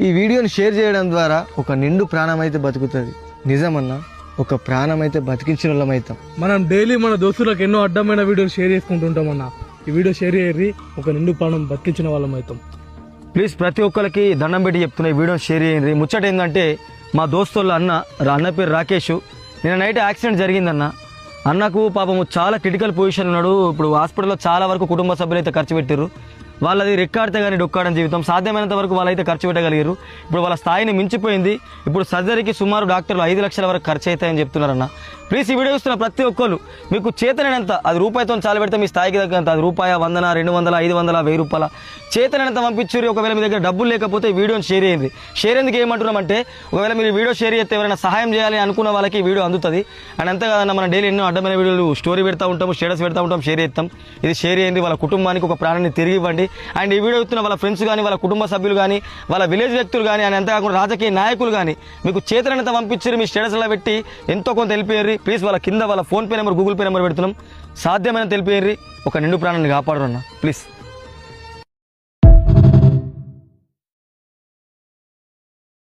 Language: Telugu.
ఈ వీడియోని షేర్ చేయడం ద్వారా ఒక నిండు ప్రాణం అయితే బతుకుతుంది. నిజమన్నా, ఒక ప్రాణం అయితే బతికించిన వాళ్ళం అవుతాం. మనం డైలీ మన దోస్తులకు ఎన్నో అడ్డమైన వీడియోలు షేర్ చేసుకుంటుంటామన్నా. ఈ వీడియో షేర్ చేయర్రి, ఒక నిండు ప్రాణం బతికించిన వాళ్ళం అవుతాం. ప్లీజ్ ప్రతి ఒక్కరికి దండం పెట్టి చెప్తున్నా, ఈ వీడియోని షేర్ చేయండి. ముచ్చట ఏంటంటే మా దోస్తుల అన్న పేరు రాకేష్. నిన్న నైట్ యాక్సిడెంట్ జరిగిందన్న. అన్నకు పాపము చాలా క్రిటికల్ పొజిషన్ ఉన్నాడు. ఇప్పుడు హాస్పిటల్లో చాలా వరకు కుటుంబ సభ్యులు అయితే ఖర్చు పెట్టారు. వాళ్ళది రెక్కాడితే కానీ డొక్కాడని జీవితం. సాధ్యమైనంత వరకు వాళ్ళైతే ఖర్చు పెట్టగలిగారు. ఇప్పుడు వాళ్ళ స్థాయిని మించిపోయింది. ఇప్పుడు సర్జరీకి సుమారు డాక్టర్లు 5 లక్షల వరకు ఖర్చు అవుతాయని చెప్తున్నారన్న. ప్లీజ్ ఈ వీడియో చూస్తున్న ప్రతి ఒక్కరు మీకు చేతనైనంత, అది రూపాయితో చాలు పెడితే మీ స్థాయికి తగ్గంత, అది రూపాయ 100, 200, 500, 1000 రూపాయల చేతనైనంత పంపించారు. ఒకవేళ మీ దగ్గర డబ్బులు లేకపోతే వీడియోని షేర్ చేయండి. షేర్ ఎందుకు ఏమంటున్నామంటే, ఒకవేళ మీరు వీడియో షేర్ చేస్తే ఎవరైనా సహాయం చేయాలి అనుకున్న వాళ్ళకి ఈ వీడియో అందుతుంది. అండ్ అంతే కదన్నా, మనం డైలీ ఎన్నో అడ్డమైన వీడియోలు స్టోరీ పెడతా ఉంటాము, స్టేటస్ పెడతా ఉంటాం, షేర్ చేస్తాం. ఇది షేర్ చేయండి. వాళ్ళ కుటుంబానికి ఒక ప్రాణాన్ని తిరిగి ఇవ్వండి. అండ్ ఈ వీడియో ఇస్తున్న వాళ్ళ ఫ్రెండ్స్ కానీ, వాళ్ళ కుటుంబ సభ్యులు కానీ, వాళ్ళ విలేజ్ వ్యక్తులు కానీ, అని అంతేకాకుండా రాజకీయ నాయకులు కానీ మీకు చేతనైనంత పంపించారు. మీ స్టేటస్లో పెట్టి ఎంతో కొంత తెలిపేయండి. ప్లీజ్ వాళ్ళ కింద వాళ్ళ PhonePe number, Google pay number పెడుతున్నాం. సాధ్యమైన తెలిపేయండి. ఒక నిండు ప్రాణాన్ని కాపాడరు అన్న, ప్లీజ్.